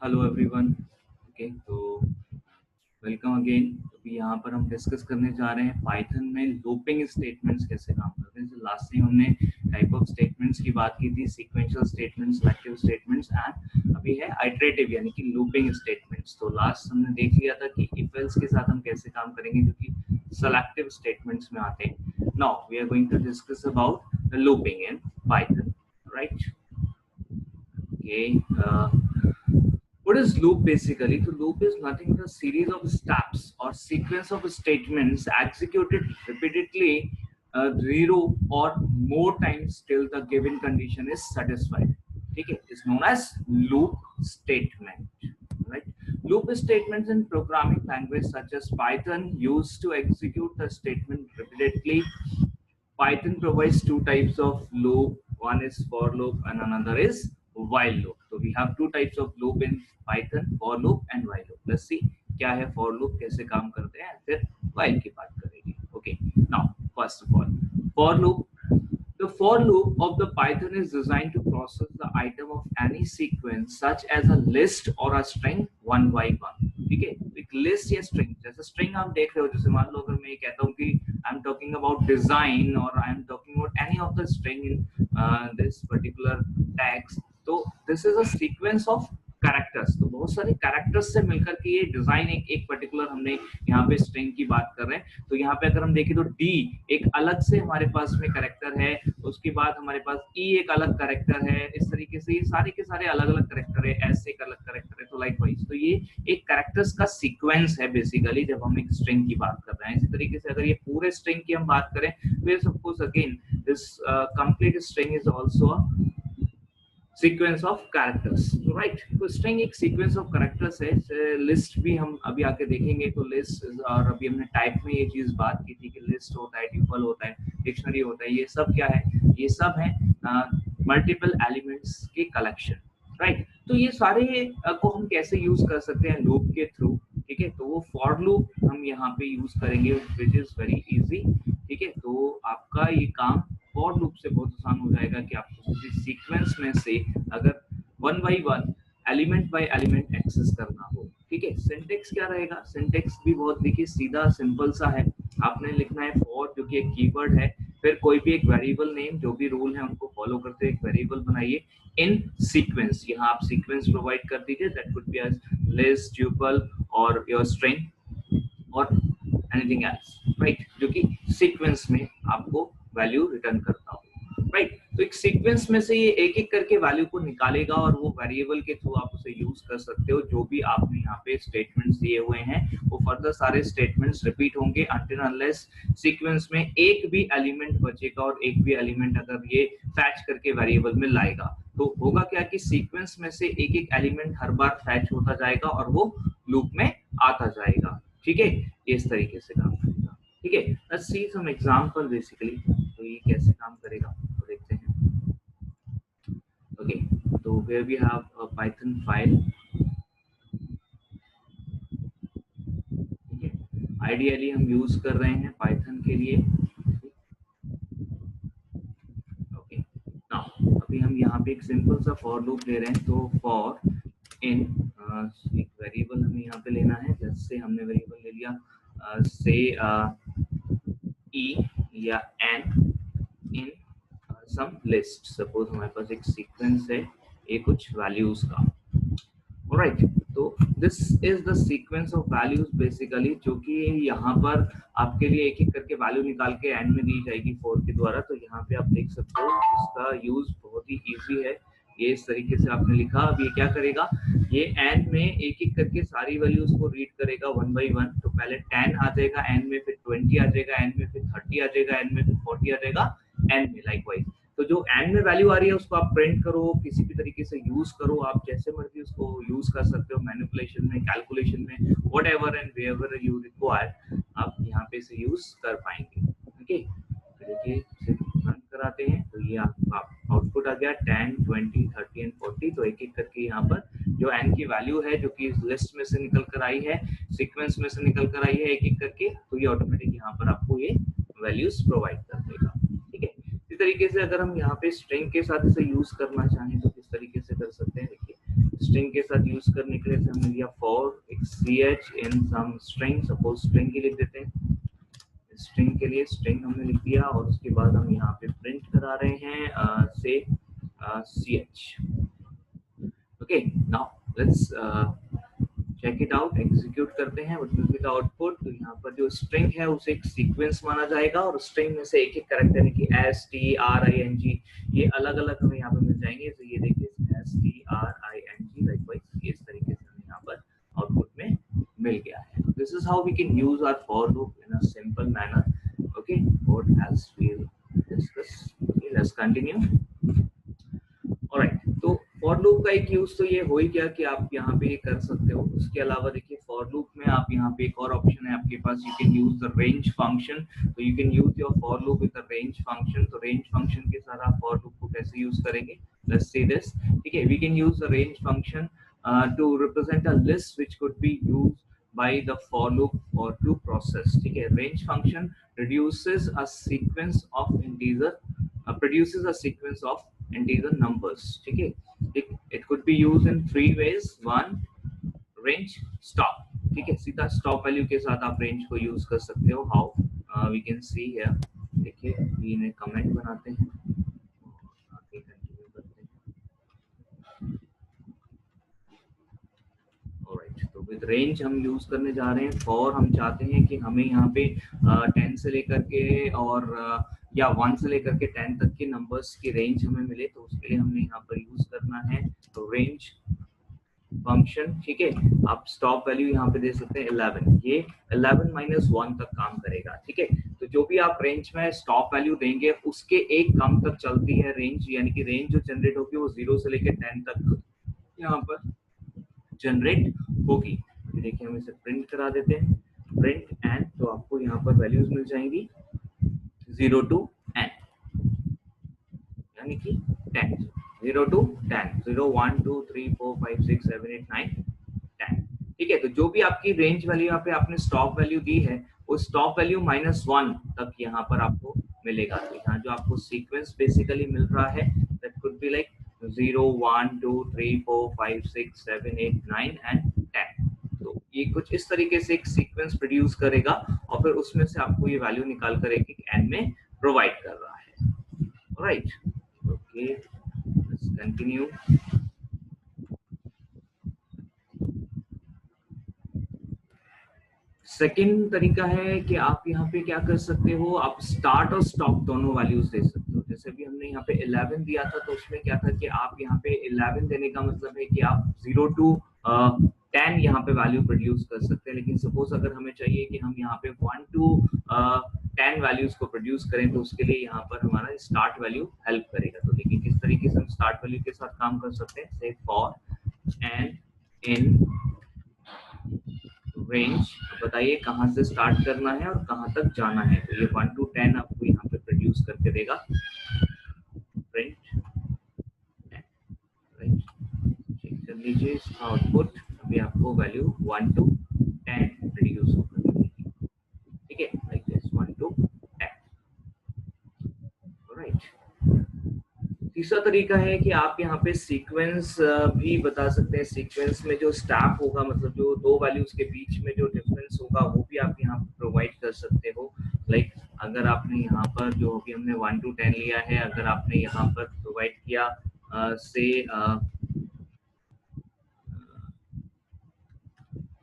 Hello everyone. Okay, तो welcome again. अभी यहाँ पर हम डिस्कस करने जा रहे हैं पाइथन में लूपिंग स्टेटमेंट्स कैसे काम करते हैं। लास्ट टाइम हमने टाइप ऑफ स्टेटमेंट्स की बात की थी, sequential statements, selective statements and अभी है आइटरेटिव यानी कि लूपिंग स्टेटमेंट्स। तो लास्ट हमने देख लिया था कि इफ एल्स के साथ हम कैसे काम करेंगे जो कि सिलेक्टिव स्टेटमेंट्स में आते हैं। Now we are going to discuss about the looping in Python, right? Okay, what is loop basically? So loop is nothing but a series of steps or sequence of statements executed repeatedly zero or more times till the given condition is satisfied. Okay, it's known as loop statement, right? Loop statements in programming language such as Python used to execute the statement repeatedly. Python provides two types of loop. One is for loop and another is while loop. So we have two types of loop in Python, for loop and while loop. Let's see क्या है for loop, कैसे काम करते हैं, फिर while की बात करेंगे. Okay. Now, first of all, for loop. The for loop of the Python is designed to process the item of any sequence such as a list or a string one by one. ठीक है, एक list या string, जैसे string आप देख रहे हो, जैसे मान लो अगर मैं ये कहता हूँ कि I am talking about design और I am talking about any of the string in this particular tags, तो this is a sequence of characters. तो बहुत सारे कैरेक्टर्स से मिलकर के ये डिजाइन एक पर्टिकुलर हमने यहाँ पे स्ट्रिंग की बात कर रहे हैं। तो यहाँ पे अगर हम देखें तो डी एक अलग से हमारे पास में कैरेक्टर है, उसके बाद हमारे पास ई एक अलग कैरेक्टर है, इस तरीके से ये सारे के सारे अलग अलग कैरेक्टर है, एस एक अलग कैरेक्टर है। तो लाइक वाइज तो ये एक कैरेक्टर्स का सीक्वेंस है बेसिकली जब हम एक स्ट्रिंग की बात कर रहे हैं। इसी तरीके से अगर ये पूरे स्ट्रिंग की हम बात करें तो suppose again this complete string is also sequence of characters, right? तो स्ट्रिंग एक सीक्वेंस ऑफ कैरेक्टर्स है। लिस्ट भी हम अभी आके देखेंगे। तो लिस्ट और अभी हमने टाइप में ये चीज बात की थी कि लिस्ट होता है, ट्यूपल होता है, डिक्शनरी होता है। ये सब क्या है? ये सब है मल्टीपल एलिमेंट्स की कलेक्शन, राइट? तो ये सारे को हम कैसे यूज कर सकते हैं लूप के थ्रू, ठीक है? तो वो फॉर लूप हम यहाँ पे यूज करेंगे विच इज वेरी इजी, ठीक है? तो आपका ये काम फॉर लूप से बहुत आसान हो जाएगा कि आपको किसी सीक्वेंस में से अगर one by one element by element access करना हो, ठीक है? सिंटेक्स क्या रहेगा? सिंटेक्स भी बहुत देखिए सीधा सिंपल सा है। आपने लिखना है फॉर जो कि एक कीवर्ड है, फिर कोई भी एक वेरिएबल नेम, जो भी रूल है उनको फॉलो करते हुए एक वेरिएबल बनाइए इन सीक्वेंस। यहाँ आप सीक्वेंस प्रोवाइड कर दीजिए, that could be as list, tuple और योर स्ट्रिंग और एनीथिंग एल्स, राइट? जो कि सीक्वेंस में आपको वैल्यू रिटर्न करता हो, राइट? तो एक सीक्वेंस में से ये एक एक करके वैल्यू को निकालेगा और वो वेरिएबल के थ्रू आप उसे यूज कर सकते हो। जो भी आपने यहाँ पे स्टेटमेंट्स दिए हुए हैं वो फर्दर सारे स्टेटमेंट्स रिपीट होंगे अनटिल अनलेस सीक्वेंस में एक भी एलिमेंट बचेगा और एक भी एलिमेंट अगर ये फैच करके वेरिएबल में लाएगा तो होगा क्या कि सीक्वेंस में से एक एक एलिमेंट हर बार फैच होता जाएगा और वो लूप में आता जाएगा, ठीक है? इस तरीके से काम करेगा, ठीक है? Let's see some example basically. तो ये कैसे काम करेगा तो देखते हैं। ओके, तो where we have a Python file, ठीक है? आइडियली हम यूज कर रहे हैं पाइथन के लिए। ओके, नाउ अभी हम यहाँ पे एक सिंपल सा फॉर लूप ले रहे हैं। तो फॉर इन एक वेरिएबल हमें यहाँ पे लेना है। जैसे हमने वेरिएबल ले लिया से ई या एन इन सम लिस्ट। सपोज हमारे पास एक सीक्वेंस है ये कुछ वैल्यूज का, ऑलराइट? तो this is the sequence of values basically, जो कि यहाँ पर आपके लिए एक एक करके वैल्यू निकाल के एंड में दी जाएगी फॉर के द्वारा। तो यहाँ पे आप देख सकते हो इसका यूज बहुत ही इजी है। ये इस तरीके से आपने लिखा। अब ये क्या करेगा? ये एंड में एक एक करके सारी वैल्यूज को रीड करेगा वन बाय वन। तो पहले 10 आ जाएगा एंड में, फिर 20 आ जाएगा एंड में, फिर 30 आ जाएगा एंड में, फिर 40 आ जाएगा एंड में, लाइकवाइज। तो जो एंड में वैल्यू आ रही है उसको आप प्रिंट करो, किसी भी तरीके से यूज करो, आप जैसे मर्जी उसको यूज कर सकते हो, मैनिपुलेशन में, कैलकुलेशन में, whatever and wherever you require, आप यहाँ पे से यूज कर पाएंगे, ओके? देखिए रन कराते हैं तो ये आपका आउटपुट आ गया 10, 20, 30 एंड 40। तो एक एक करके यहाँ पर जो एन की वैल्यू है जो कि इस लिस्ट में से निकल कर आई है, सीक्वेंस में से निकल कर आई है एक एक करके, तो ये ऑटोमेटिक यहाँ पर आपको ये वैल्यूज प्रोवाइड कर देगा, ठीक है? इसी तरीके से अगर हम यहाँ पे स्ट्रिंग के साथ इसे यूज करना चाहें तो किस तरीके से कर सकते हैं? देखिए स्ट्रिंग के साथ यूज करने के लिए हमने लिया फॉर एक ch इन सम स्ट्रिंग, सपोज स्ट्रिंग के लिख देते हैं, स्ट्रिंग के लिए स्ट्रिंग हमने लिख दिया और उसके बाद हम यहाँ पे प्रिंट करा रहे हैं से ch। Okay, now let's check it out, execute करते हैं, what will be the output. तो यहाँ पर जो स्ट्रिंग है उसे एक सीक्वेंस माना जाएगा और स्ट्रिंग में से एक एक कैरेक्टर यानी कि string ये अलग अलग हमें यहाँ पर मिल जाएंगे। तो ये देखिए string लाइकवाइज इस तरीके से हमें यहाँ पर आउटपुट में मिल गया है। This is how we can use our for loop in a simple manner. Okay, what else we will discuss, let's continue. Alright, तो फॉर लूप का एक यूज तो ये हो ही गया कि आप यहाँ पे कर सकते हो। उसके अलावा देखिए फॉर लूप में आप यहाँ पे एक और ऑप्शन है आपके पास, you can use the range function. तो you can use your for loop with the range function. तो रेंज फंक्शन के साथ आप फॉर लूप को कैसे यूज करेंगे, लेट्स सी दिस। ठीक है, we can use the range function to represent a list which could be used by the for loop or to process। ठीक है, range function reduces a sequence of integer produces a sequence of integer numbers। ठीक है, it could be used in three ways। one, range stop। ठीक है, सीधा stop value के साथ आप range को यूज कर सकते हो। how we can see here, देखिए ये इन्हें कमेंट बनाते हैं, आगे कंटिन्यू करते हैं। ऑलराइट, तो विद रेंज हम यूज करने जा रहे हैं। फॉर हम चाहते हैं कि हमें यहाँ पे 10 से लेकर के और या 1 से लेकर के 10 तक के नंबर्स की रेंज हमें मिले, तो उसके लिए हमने यहाँ पर यूज करना है तो रेंज फंक्शन। ठीक है, आप स्टॉप वैल्यू यहाँ पे दे सकते हैं 11, ये 11 माइनस 1 तक काम करेगा। ठीक है, तो जो भी आप रेंज में स्टॉप वैल्यू देंगे उसके एक कम तक चलती है रेंज, यानी कि रेंज जो जनरेट होगी वो 0 से लेकर 10 तक यहाँ पर जनरेट होगी। देखिए हम इसे प्रिंट करा देते हैं, प्रिंट एंड, तो आपको यहाँ पर वैल्यूज मिल जाएंगी 0 to n, यानी कि 10, 0 to 10, 0 1 2 3 4 5 6 7 8 9 10। ठीक है, तो जो भी आपकी रेंज वैल्यू यहाँ पे आपने स्टॉप वैल्यू दी है वो स्टॉप वैल्यू -1 तक यहाँ पर आपको मिलेगा। तो यहाँ जो आपको सीक्वेंस बेसिकली मिल रहा है that could be like 0 1 2 3 4 5 6 7 8 9 and 10। तो ये कुछ इस तरीके से एक सीक्वेंस प्रोड्यूस करेगा और फिर उसमें से आपको ये वैल्यू निकाल कर एक एंड में प्रोवाइड कर रहा है। Right, okay, let's continue. Second तरीका है कि आप यहाँ पे क्या कर सकते हो, आप स्टार्ट और स्टॉप दोनों वैल्यूज दे सकते हो। जैसे भी हमने यहाँ पे 11 दिया था तो उसमें क्या था कि आप यहाँ पे 11 देने का मतलब है कि आप 0 to 10 यहाँ पे वैल्यू प्रोड्यूस कर सकते हैं। लेकिन सपोज अगर हमें चाहिए कि हम यहाँ पे 1 to 10 वैल्यूज को प्रोड्यूस करें तो उसके लिए यहाँ पर हमारा स्टार्ट वैल्यू हेल्प करेगा। तो देखिए किस तरीके से हम स्टार्ट वैल्यू के साथ काम कर सकते हैं। से फॉर एंड इन रेंज, बताइए कहाँ से स्टार्ट करना है और कहाँ तक जाना है। तो ये 1 to 10 आपको यहाँ पे प्रोड्यूस करके देगा। प्रिंट चेक कर लीजिए इसका आउटपुट, अभी आपको वैल्यू 1 to 10 प्रोड्यूस होकर मिलेगी। ठीक है, लाइक दिस 1 to 10। राइट, तीसरा तरीका है कि आप यहाँ पे सीक्वेंस भी बता सकते हैं। सीक्वेंस में जो स्टैप होगा, मतलब जो दो वैल्यूज के बीच में जो डिफरेंस होगा वो भी आप यहाँ पे प्रोवाइड कर सकते हो। लाइक अगर आपने यहाँ पर जो अभी हमने 1 to 10 लिया है, अगर आपने यहाँ पर प्रोवाइड किया से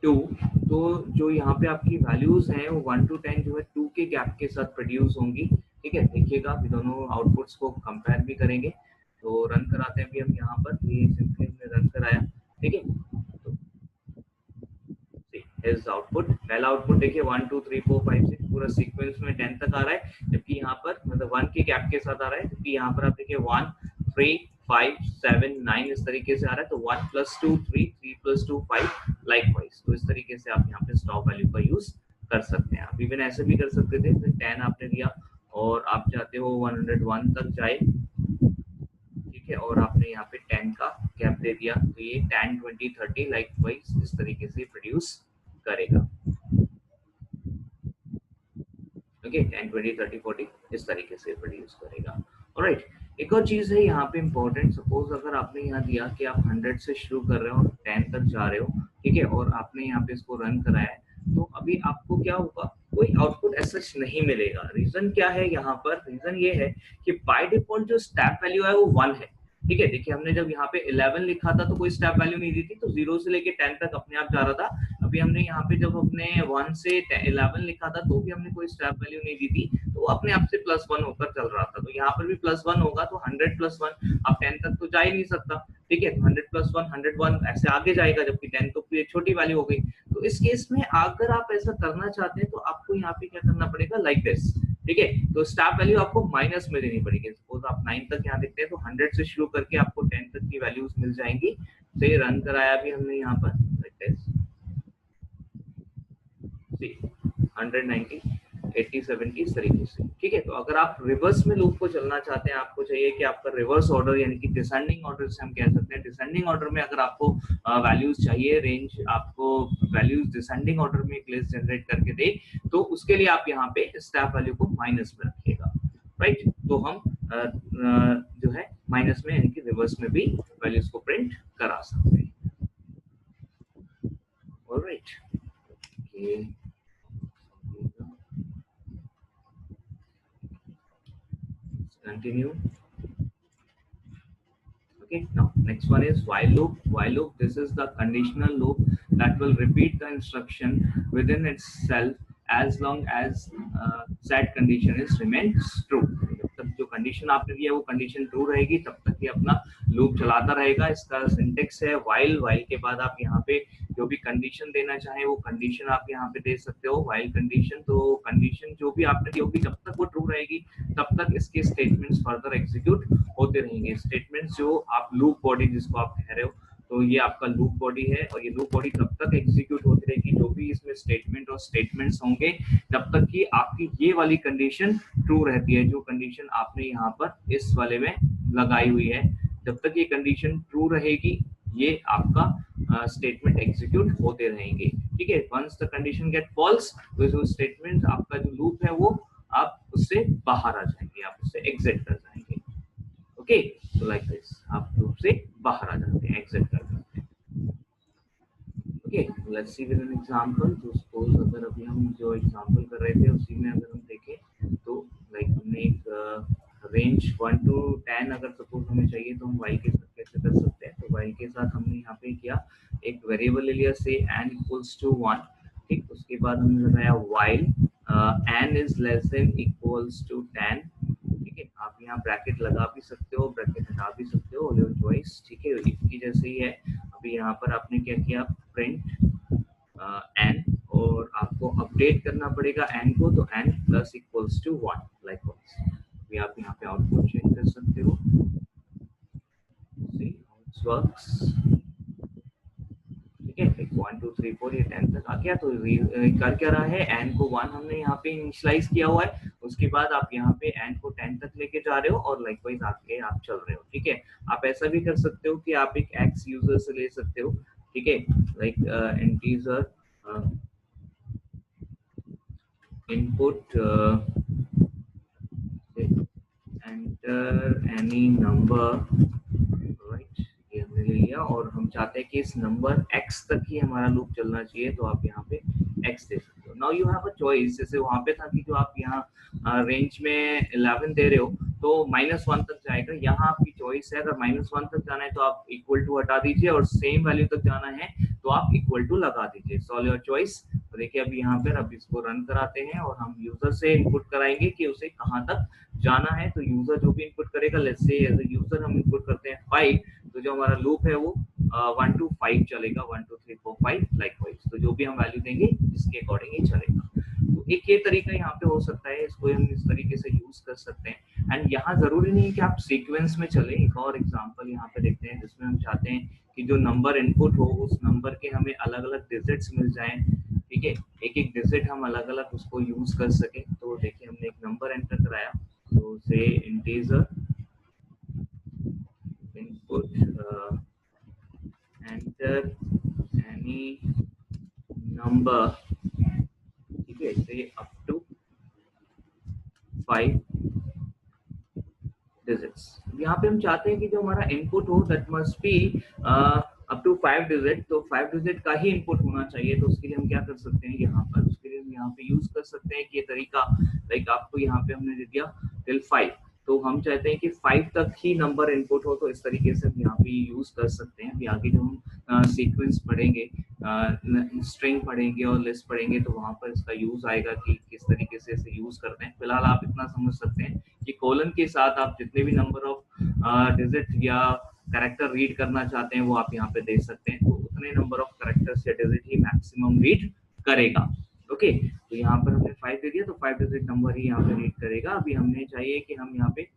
2, तो जो यहाँ पे आपकी वैल्यूज हैं वो 1 to 10 जो है 2 के गैप के साथ प्रोड्यूस होंगी। ठीक है, देखिएगा अभी दोनों आउटपुट्स को कंपेयर भी करेंगे। तो रन कराते हैं अभी हम यहाँ पर, ये सिंपली हमने रन कराया। ठीक है, तो इज आउटपुट, पहला आउटपुट देखिए 1 2 3 4 5 6 पूरा सीक्वेंस में 10 तक आ रहा है, जबकि यहाँ पर मतलब 1 के गैप के साथ आ रहा है, जबकि यहाँ पर आप देखिए 1 3 5 7 9 इस तरीके से आ रहा है। तो 1 + 2 3 3 + 2 5 लाइकवाइज। तो इस तरीके से आप यहाँ पे स्टॉप वैल्यू का यूज कर सकते हैं। आप इवन ऐसे भी कर सकते थे, 10 आपने दिया और आप चाहते हो 101 तक जाए, ठीक है, और आपने यहाँ पे 10 का गैप दे दिया, तो ये 10 20 30 लाइकवाइज इस तरीके से प्रोड्यूस करेगा। ओके, 10 20 30 40 इस तरीके से प्रोड्यूस करेगा। ऑलराइट, एक और चीज है यहाँ पे इम्पोर्टेंट, सपोज अगर आपने यहाँ दिया कि आप 100 से शुरू कर रहे हो और 10 तक जा रहे हो, ठीक है, और आपने यहाँ पे इसको रन कराया है, तो अभी आपको क्या होगा, कोई आउटपुट ऐसा नहीं मिलेगा। रीजन क्या है यहाँ पर, रीजन ये है कि बाय डिफॉल्ट जो स्टेप वैल्यू है वो 1 है। ठीक है, देखिए हमने जब यहाँ पे 11 लिखा था तो कोई स्टेप वैल्यू नहीं दी थी, तो 0 से लेके 10 तक अपने आप जा रहा था। अभी हमने यहाँ पे जब अपने 1 से 11 लिखा था तो भी हमने कोई स्टेप वैल्यू नहीं दी थी, तो अपने आप से +1 होकर चल रहा था। तो यहाँ पर भी +1 होगा, तो 100 + 1 अब 10 तक तो जा ही नहीं सकता। ठीक है, 100 + 1 101 ऐसे आगे जाएगा, जबकि 10 तो एक छोटी वैल्यू हो गई। तो इस केस में अगर आप ऐसा करना चाहते हैं तो आपको यहाँ पे क्या करना पड़ेगा, लाइक दिस। ठीक है, तो स्टेप वैल्यू आपको माइनस में देनी पड़ेगी। सपोज आप 9 तक यहाँ देखते हैं तो 100 से शुरू करके आपको 10 तक की वैल्यूज मिल जाएंगी। तो ये रन कराया भी हमने यहाँ पर, लाइक दिस, 190 80 70 इस तरीके से। ठीक है, तो अगर आप रिवर्स में लूप को चलना चाहते हैं, आपको चाहिए कि आपका रिवर्स ऑर्डर यानी कि डिसेंडिंग ऑर्डर से हम कह सकते हैं, डिसेंडिंग ऑर्डर में अगर आपको वैल्यूज चाहिए, रेंज आपको वैल्यूज डिसेंडिंग ऑर्डर में एक लिस्ट जनरेट करके दे, तो उसके लिए आप यहाँ पे स्टेप वैल्यू को माइनस में रखिएगा। राइट, तो हम जो है माइनस में यानी कि रिवर्स में भी वैल्यूज को प्रिंट करा सकते हैं। Alright, continue. Okay, now next one is while loop. While loop, this is the conditional loop that will repeat the instruction within itself as long as set condition is remains true. जब तक जो condition आपने दिया वो condition true रहेगी तब तक ये अपना लूप चलाता रहेगा। इसका सिंटेक्स है while, while के बाद आप यहाँ पे जो भी कंडीशन देना चाहें वो कंडीशन आप यहाँ पे दे सकते हो, while कंडीशन। तो कंडीशन जो भी आपने दी होगी जब तक वो ट्रू रहेगी तब तक इसके स्टेटमेंट्स फर्दर एग्जीक्यूट होते रहेंगे। स्टेटमेंट्स जो आप लूप बॉडी जिसको आप कह रहे हो, तो ये आपका लूप बॉडी है और ये लूप बॉडी तब तक एग्जीक्यूट होती रहेगी जो भी इसमें स्टेटमेंट और स्टेटमेंट्स होंगे तब तक कि आपकी ये वाली कंडीशन ट्रू रहती है, जो कंडीशन आपने यहाँ पर इस वाले में लगाई हुई है। जब तक ये कंडीशन ट्रू रहेगी ये आपका स्टेटमेंट एग्जीक्यूट होते रहेंगे। ठीक है, once the condition get false, तो जो स्टेटमेंट आपका जो लूप है वो आप उससे बाहर आ जाएंगे, आप उससे एग्जिट कर जाएंगे। ओके, तो लाइक दिस आप लूप से बाहर आ जाते हैं, एग्जिट कर जाते हैं। Okay, let's see with an example. तो सपोज अगर अभी हम जो एग्जांपल कर रहे थे उसी में अगर हम देखें तो लाइक हमने एक रेंज 1 to 10 अगर सपोज हमें चाहिए तो हम वाई के साथ कैसे कर सकते हैं। तो वाई के साथ हमने यहाँ पे किया, एक वेरिएबल ले लिया से n इक्वल्स टू 1। ठीक, उसके बाद हमने लगाया while n is less than equals to 10। ठीक है, आप यहाँ ब्रैकेट लगा भी सकते हो, ब्रैकेट हटा भी सकते हो, योर चॉइस। ठीक है, इसकी जैसे ही है। अभी यहाँ पर आपने क्या किया, प्रिंट n, और आपको अपडेट करना पड़ेगा n को, तो n plus equals to 1 likewise. अभी आप यहाँ पे आउटपुट चेक कर सकते हो, सी हाउ इट वर्क्स। ठीक है, 1 2 3 4 ये 10 तक आ गया। तो कर क्या रहा है, n को 1 हमने यहाँ पे इनिशियलाइज किया हुआ है, उसके बाद आप यहाँ पे n को 10 तक लेके जा रहे हो और लाइकवाइज आगे आप चल रहे हो। ठीक है, आप ऐसा भी कर सकते हो कि आप एक x यूजर से ले सकते हो। ठीक है, like integer input enter any number, right, ये हमने ले लिया और हम चाहते हैं कि इस नंबर x तक ही हमारा लूप चलना चाहिए, तो आप यहाँ पे x दे सकते हो। Now you have a choice, जैसे वहां पे था कि जो आप यहाँ रेंज में 11 दे रहे हो तो -1 तक जाएगा। यहाँ आपकी चॉइस है, अगर -1 तक जाना है तो आप इक्वल टू हटा दीजिए और सेम वैल्यू तक जाना है तो आप इक्वल टू लगा दीजिए। It's all your choice. तो देखिए अभी यहाँ पर अब इसको रन कराते हैं और हम यूजर से इनपुट कराएंगे कि उसे कहाँ तक जाना है। तो यूजर जो भी इनपुट करेगा, let's say as a user हम इनपुट करते हैं 5, तो जो हमारा लूप है वो 1 to 5 चलेगा, 1 2 3 4 5 लाइकवाइज। तो जो भी हम वैल्यू देंगे इसके अकॉर्डिंग ही चलेगा। तो एक ये तरीका यहाँ पे हो सकता है, इसको हम इस तरीके से यूज कर सकते हैं। एंड यहाँ जरूरी नहीं है कि आप सीक्वेंस में चले। एक और एग्जांपल यहाँ पे देखते हैं जिसमें हम चाहते हैं कि जो नंबर इनपुट हो उस नंबर के हमें अलग अलग डिजिट्स मिल जाएं। ठीक है, एक एक डिजिट हम अलग अलग उसको यूज कर सके। तो देखिए हमने एक नंबर एंटर कराया, तो से integer input enter any number, ठीक है, से अप टू 5 डिजिट्स। यहाँ पे हम चाहते हैं कि जो हमारा इनपुट हो that must be up to 5 digit, तो 5 डिजिट का ही इनपुट होना चाहिए। तो उसके लिए हम क्या कर सकते हैं, यहाँ पर उसके लिए हम यहाँ पे यूज कर सकते हैं कि ये तरीका, लाइक आपको यहाँ पे हमने दे दिया टिल 5, तो हम चाहते हैं कि 5 तक ही नंबर इनपुट हो, तो इस तरीके से हम यहाँ पे यूज कर सकते हैं। अभी आगे जो हम सीक्वेंस पढ़ेंगे, स्ट्रिंग पढ़ेंगे और लिस्ट पढ़ेंगे, तो वहां पर इसका यूज आएगा कि किस तरीके से इसे यूज करते हैं। फिलहाल आप इतना समझ सकते हैं कि कोलन के साथ आप जितने भी नंबर ऑफ डिजिट या कैरेक्टर रीड करना चाहते हैं वो आप यहाँ पे दे सकते हैं, तो उतने नंबर ऑफ कैरेक्टर्स या डिजिट ही मैक्सिमम रीड करेगा। ओके, तो यहाँ पर हमने 5 दे दिया, तो 5 डिजिट नंबर ही यहाँ पे रीड करेगा। अभी हमने चाहिए कि हम यहाँ पे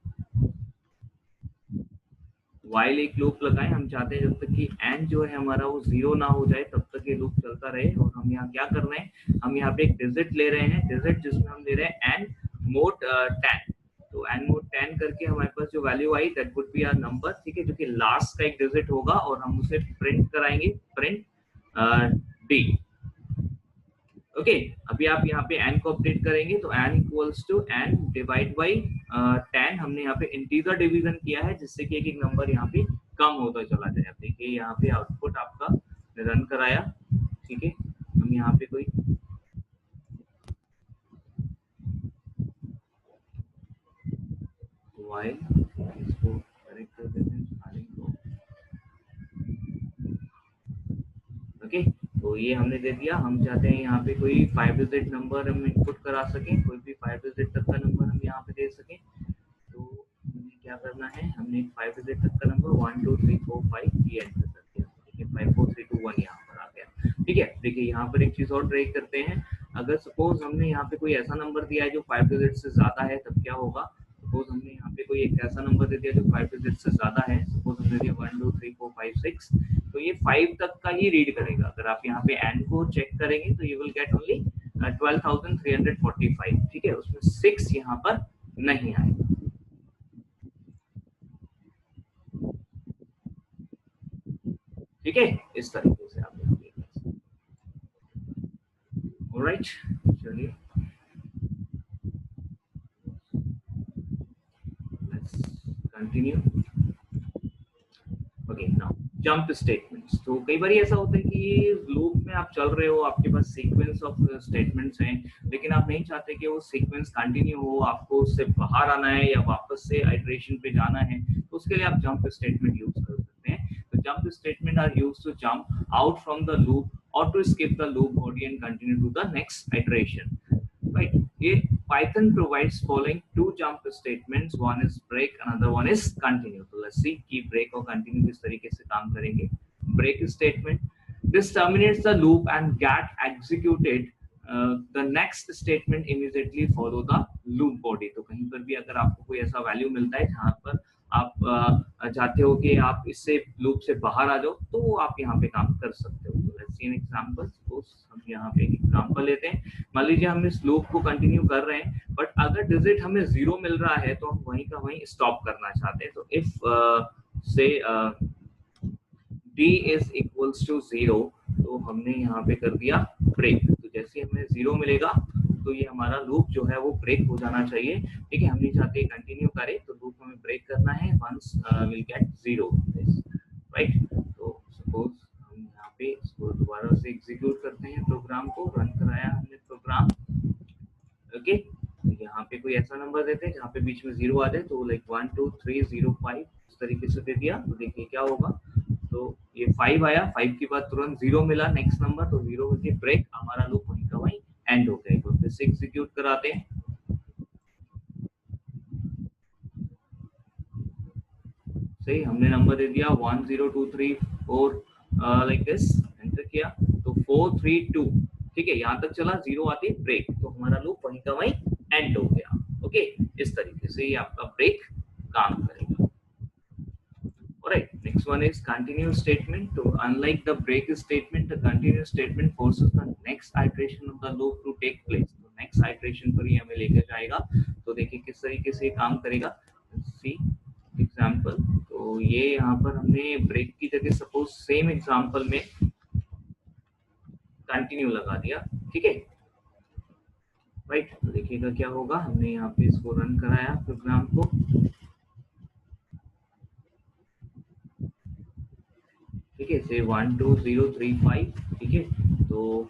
वाइल एक लूप लगाएं। हम चाहते हैं जब तक कि एंड जो है हमारा वो 0 ना हो जाए तब तक ये लूप चलता रहे। और हम यहाँ क्या कर रहे हैं, हम यहाँ पे एक डिजिट ले रहे हैं, डिजिट जिसमें हम ले रहे हैं एंड मोड 10। तो एंड मोड 10 करके हमारे पास जो वैल्यू आई that would be our number, ठीक है, जो कि लास्ट का एक डिजिट होगा और हम उसे प्रिंट कराएंगे, प्रिंट डी। ओके, अभी आप यहाँ पे n को अपडेट करेंगे तो n equals to n divide by 10। हमने यहाँ पे इंटीजर डिवीजन किया है जिससे कि एक एक नंबर यहाँ पे कम होता चला जाए। अब देखिए यहाँ पे आउटपुट आपका रन कराया, ठीक है। हम यहाँ पे कोई वाइल इसको करेक्ट कर देते हैं स्टार्टिंग को। ओके, तो ये हमने दे दिया। हम चाहते हैं यहाँ पे कोई 5 डिजिट नंबर हम इनपुट करा सकें, कोई भी 5 डिजिट तक का नंबर हम यहाँ पे दे सकें। तो हमें क्या करना है, हमने 5 डिजिट तक का नंबर 1 2 3 4 5 ये एंटर कर दिया, ठीक है। 5 4 3 2 1 यहाँ पर आ गया, ठीक है। देखिए यहाँ पर एक चीज और ट्राई करते हैं। अगर सपोज हमने यहाँ पे कोई ऐसा नंबर दिया है जो 5 डिजिट से ज्यादा है, तब क्या होगा। सपोज हमने यहाँ पे कोई एक ऐसा नंबर दे दिया जो 5 डिजिट से ज्यादा है, सपोज हमने दिया 1 2 3 4 5 6, तो ये 5 तक का ही रीड करेगा। अगर आप यहाँ पे एंड को चेक करेंगे तो यू विल गेट ओनली 12,345, ठीक है। उसमें 6 यहाँ पर नहीं आएगा, ठीक है। इस तरीके से आप यहाँ पे, ऑलराइट, चलिए let's continue. Okay, now jump statements. तो कई बार ऐसा होता है कि लूप में आप चल रहे हो, आपके पास सीक्वेंस ऑफ स्टेटमेंट्स हैं, लेकिन आप नहीं चाहते कि वो सीक्वेंस कंटिन्यू हो, आपको उससे बाहर आना है या वापस से आइटरेशन पे जाना है, तो उसके लिए आप जंप स्टेटमेंट यूज कर सकते हैं। तो jump statement are used to jump out from the loop or to skip the loop body and continue to the next iteration, right? ये Python provides following two jump statements, one is break, another one is continue. So let's see कि break और continue किस तरीके से काम करेंगे। Break statement, this terminates the loop and get executed the next statement immediately follow the loop body। तो कहीं पर भी अगर आपको कोई ऐसा वैल्यू मिलता है जहाँ पर आप चाहते हो कि आप इससे लूप से बाहर आ जाओ, तो आप यहाँ पे काम कर सकते हो। तो let's see an example. Suppose हम यहाँ पे एक एग्जांपल लेते हैं। मान लीजिए हम इस लूप को कंटिन्यू कर रहे हैं, बट अगर डिजिट हमें 0 मिल रहा है तो हम वहीं का वहीं स्टॉप करना चाहते हैं। तो इफ से d is equals to 0, तो हमने यहाँ पे कर दिया ब्रेक। तो जैसे हमें 0 मिलेगा तो ये हमारा लूप जो है वो ब्रेक हो जाना चाहिए, ठीक है। हम नहीं चाहते कंटिन्यू करे, तो लूप हमें ब्रेक करना है वंस विल गेट 0, राइट। तो सपोज हम यहाँ पे इसको दोबारा से एग्जीक्यूट करते हैं, प्रोग्राम को रन कराया हमने प्रोग्राम। ओके, यहाँ पे कोई ऐसा नंबर देते हैं जहाँ पे बीच में 0 आ जाए, तो लाइक 1 2 3 0 5 इस तरीके से दे दिया। तो देखिए क्या होगा, तो ये 5 आया, 5 के बाद तुरंत 0 मिला नेक्स्ट नंबर, तो 0 करके ब्रेक, हमारा लूप वहीं का वहीं एंड हो गया। तो फिर से एग्जीक्यूट कराते हैं। सही, हमने नंबर दे दिया 1 0 2 3 4 लाइक दिस, एंटर किया तो 4 3 2, ठीक है। यहाँ तक चला, 0 आते ब्रेक, तो हमारा लूप वहीं का वहीं एंड हो गया। ओके, इस तरीके से ये आपका ब्रेक काम करेगा। Alright, next one is continue statement. So unlike the break statement, the continue statement forces the next iteration of the loop to take place. तो next iteration पर ही हमें लेकर जाएगा। तो देखिए किस तरीके से काम करेगा। See example। तो ये यहाँ पर हमने break की जगह सपोज सेम एग्जाम्पल में कंटिन्यू लगा दिया, ठीक है, राइट। तो देखिएगा क्या होगा, हमने यहाँ पे इसको रन कराया प्रोग्राम को। ठीक है, से 1 2 0 3 5, ठीक है। तो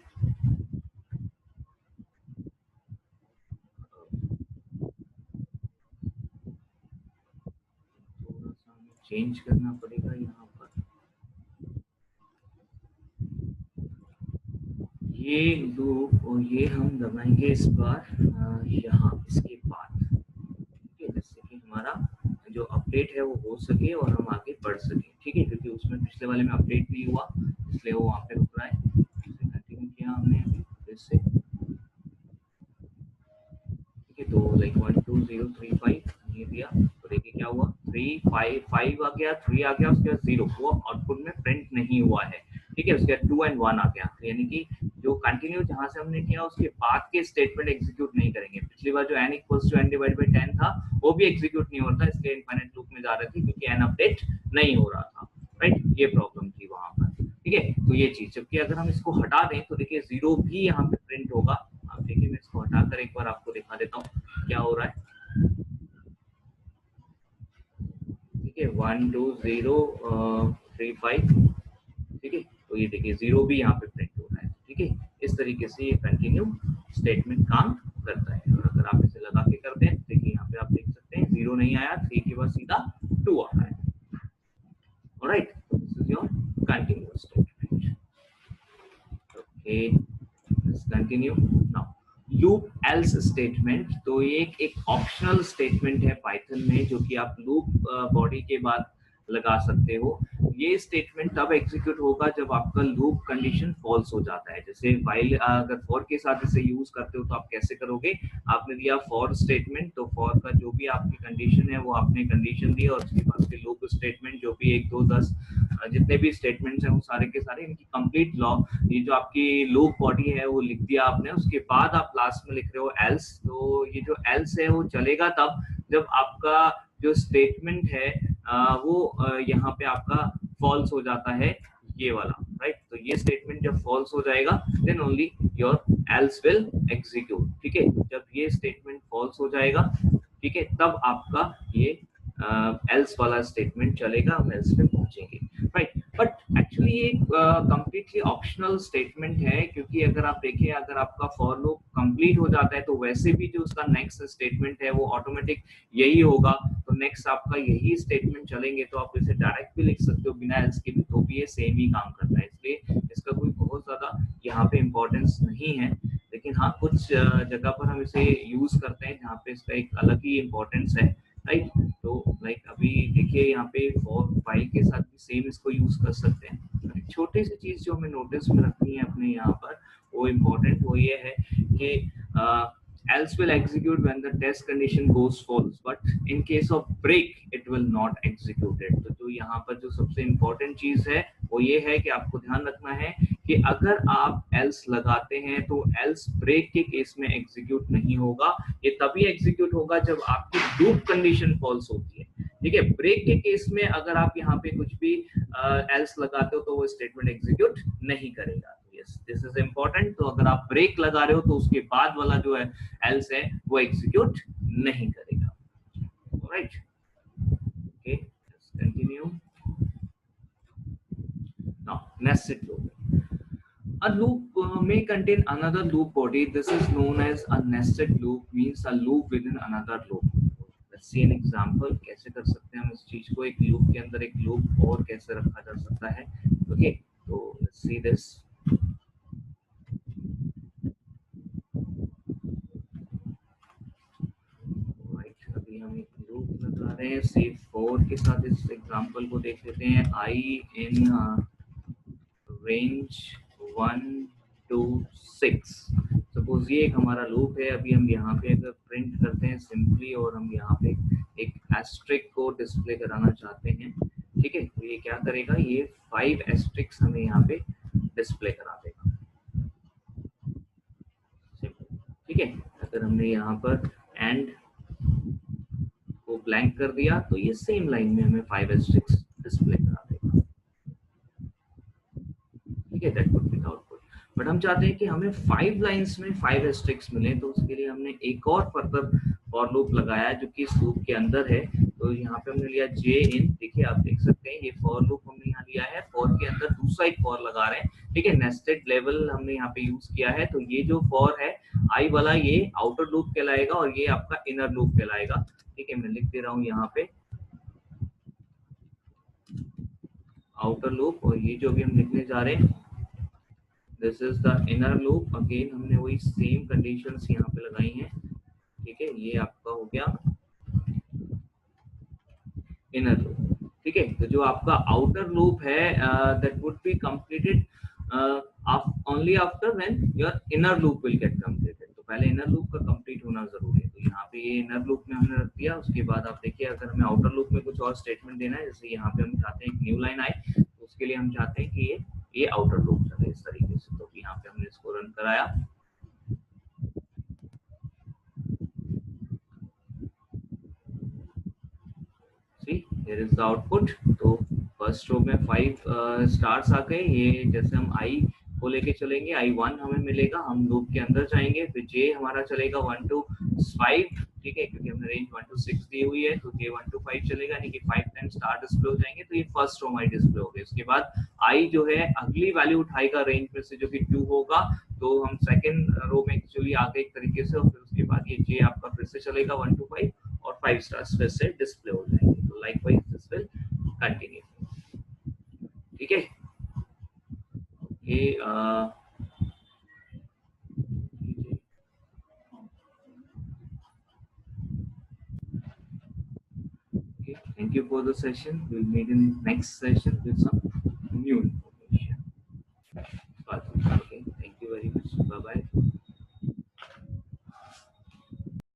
थोड़ा सा हमें चेंज करना पड़ेगा यहाँ पर, ये लूप और ये हम दबाएंगे इस बार यहाँ इसके बाद, ठीक है, जिससे कि हमारा जो अपडेट है वो हो सके और हम आगे बढ़ सके, ठीक है, क्योंकि उसमें पिछले वाले में अपडेट नहीं हुआ इसलिए वो वहाँ पे रुक रहा है। कंटिन्यू किया हमने अभी फिर से, ठीक है। तो लाइक 1 2 0 3 5 ये दिया, तो देखिए क्या हुआ, 3 5 5 आ गया, 3 आ गया, उसके बाद 0 वो आउटपुट में प्रिंट नहीं हुआ है, ठीक है। उसके बाद 2 एंड 1 आ गया, तो यानी कि जो कंटिन्यू जहां से हमने किया उसके बाद के स्टेटमेंट एग्जीक्यूट नहीं करेंगे। पिछली बार जो n equals to n divide by 10 था वो भी एग्जीक्यूट नहीं होता, इसलिए इनफाइनाइट लूप में जा रहे थे क्योंकि n अपडेट नहीं हो रहा था, राइट, ये प्रॉब्लम थी वहां पर, ठीक है। तो ये चीज, जबकि अगर हम इसको हटा दें तो देखिए 0 भी यहाँ पे प्रिंट होगा। आप देखिए मैं इसको हटाकर एक बार आपको दिखा देता हूँ क्या हो रहा है, ठीक है, 1 2 0 3 5, ठीक है। तो ये देखिए 0 भी यहाँ पे प्रिंट हो रहा है, ठीक है। इस तरीके से ये कंटिन्यू स्टेटमेंट काम करता है। और अगर आप इसे लगा के करते हैं, देखिए यहाँ पे आप देख सकते हैं 0 नहीं आया, 3 के बाद सीधा 2 आ रहा है, alright. This is your continuous statement, okay. Let's continue now. Loop else statement, तो ये एक ऑप्शनल स्टेटमेंट है पाइथन में जो कि आप लूप बॉडी के बाद लगा सकते हो। ये स्टेटमेंट तब एग्जीक्यूट होगा जब आपका लूप कंडीशन फॉल्स हो जाता है। जैसे व्हाइल अगर फॉर के साथ इसे यूज करते हो तो आप कैसे करोगे, आपने दिया फॉर स्टेटमेंट, तो फॉर का जो भी आपकी कंडीशन है वो आपने कंडीशन दी और उसके बाद के लूप स्टेटमेंट जो भी 1 2 10 जितने भी स्टेटमेंट्स हैं वो सारे के सारे इनकी कंप्लीट लॉ, ये जो आपकी लूप बॉडी है वो लिख दिया आपने। उसके बाद आप लास्ट में लिख रहे हो एल्स, तो ये जो एल्स है वो चलेगा तब जब आपका जो स्टेटमेंट है वो यहाँ पे आपका फॉल्स हो जाता है, ये वाला, राइट। तो ये स्टेटमेंट जब फॉल्स हो जाएगा then only your else will execute, ठीक है। जब ये स्टेटमेंट फॉल्स हो जाएगा, ठीक है, तब आपका ये एल्स वाला स्टेटमेंट चलेगा, हम एल्स पे पहुंचेंगे, राइट। बट एक्चुअली ये कंप्लीटली ऑप्शनल स्टेटमेंट है, क्योंकि अगर आप देखें अगर आपका फॉर लूप कंप्लीट हो जाता है तो वैसे भी जो उसका नेक्स्ट स्टेटमेंट है वो ऑटोमेटिक यही होगा, तो नेक्स्ट आपका यही स्टेटमेंट चलेंगे, तो आप इसे डायरेक्ट भी लिख सकते हो बिना एल्स के भी, तो भी ये सेम ही काम करता है, इसलिए इसका कोई बहुत ज्यादा यहाँ पे इम्पोर्टेंस नहीं है। लेकिन हाँ, कुछ जगह पर हम इसे यूज करते हैं जहाँ पे इसका एक अलग ही इम्पोर्टेंस है, राइट। तो लाइक अभी देखिए यहाँ पे फॉर फाइल के साथ भी सेम इसको यूज कर सकते हैं। एक छोटी सी चीज जो हमें नोटिस में रखनी है अपने यहाँ पर, वो इम्पोर्टेंट वो ये है कि else will execute when the test condition goes false, but in case of break it will not execute it। तो जो यहाँ पर जो सबसे इम्पोर्टेंट चीज है वो ये है कि आपको ध्यान रखना है कि अगर आप else लगाते हैं तो else break के केस में एग्जीक्यूट नहीं होगा, ये तभी एग्जीक्यूट होगा जब आपकी लूप कंडीशन फॉल्स होती है, ठीक है। ब्रेक के केस में अगर आप यहाँ पे कुछ भी else लगाते हो तो वो स्टेटमेंट एग्जीक्यूट नहीं करेगा। Yes, this is important. तो अगर आप ब्रेक लगा रहे हो तो उसके बाद वाला जो है else है वो एग्जीक्यूट नहीं करेगा, right. Okay, let's continue now. Nested loop, a loop may contain another loop body. This is known as a nested loop, means a loop within another loop. Let's see an example, कैसे कर सकते हैं हम इस चीज को, एक loop के अंदर एक लूप और कैसे रखा जा सकता है। ओके, तो let's see this। अभी हम एक लूप लगा रहे हैं say 4 के साथ। इस एग्जांपल को देख लेते हैं, I in रेंज 1 2 6। सपोज ये एक हमारा लूप है। अभी हम यहाँ पे अगर प्रिंट करते हैं सिंपली और हम यहाँ पे एक एस्ट्रिक को डिस्प्ले कराना चाहते हैं, ठीक है, तो ये क्या करेगा, ये 5 एस्ट्रिक्स हमें यहाँ पे डिस्प्ले करा देगा, ठीक है। अगर हमने यहाँ पर एंड को ब्लैंक कर दिया तो ये सेम लाइन में हमें 5 एस्ट्रिक्स डिस्प्ले करा देगा, ठीक है। That would B the output. But हम चाहते हैं कि हमें 5 लाइंस में 5 एस्ट्रिक्स मिले, तो उसके लिए हमने एक और फर्दर फॉर लूप लगाया जो कि इस लूप के अंदर है। तो यहाँ पे हमने लिया जे इन, देखिए आप देख सकते हैं ये फॉर लूप हमने यहाँ लिया है, फॉर के अंदर दूसरा एक फॉर लगा रहे हैं, ठीक है, नेस्टेड लेवल हमने यहाँ पे यूज किया है। तो ये जो फॉर है आई वाला ये आउटर लूप कहलाएगा और ये आपका इनर लूप कहलाएगा, ठीक है। मैं लिख दे रहा हूँ यहाँ पे आउटर लूप, और ये जो भी हम लिखने जा रहे हैं this is the inner loop. Again हमने वही सेम कंडीशंस यहाँ पे लगाई हैं, ठीक है। ये आपका हो गया इनर लूप, ठीक है। तो जो आपका आउटर लूप है that would be completed only after when your inner loop will get completed. तो पहले इनर लूप का कंप्लीट होना जरूरी है। तो यहाँ पे ये इनर लूप में हमने रख दिया। उसके बाद आप देखिए अगर हमें आउटर लूप में कुछ और स्टेटमेंट देना है, जैसे यहाँ पे हम चाहते हैं एक न्यू लाइन आए, तो उसके लिए हम चाहते हैं कि ये आउटर लूप चले इस तरीके से। तो यहाँ पे हमने इसको रन कराया, see here is the output. तो फर्स्ट रो में 5 स्टार्स आ गए। ये जैसे हम आई को लेके चलेंगे, I1 हमें मिलेगा, हम लूप के अंदर जाएंगे, फिर जे हमारा चलेगा 1 to 5, ठीक है, क्योंकि हमने रेंज 1 to 6 दी हुई है। तो जे 1 to 5 चलेगा, यानी कि 5 टाइम स्टार डिस्प्ले हो जाएंगे। तो ये फर्स्ट रो हमारी डिस्प्ले हो गई। उसके बाद आई जो है अगली वैल्यू उठाएगा रेंज में से, जो कि 2 होगा। तो हम सेकंड रो में एक्चुअली आ गए एक तरीके से, और फिर उसके बाद ये जे आपका फिर से चलेगा 1 to 5 और 5 स्टार्स फिर से डिस्प्ले हो जाएंगे। तो लाइकवाइज दिस विल कंटिन्यू, ठीक है। ये okay, thank you for the session. We'll meet in next session with some new information. Okay, thank you very much. Bye bye.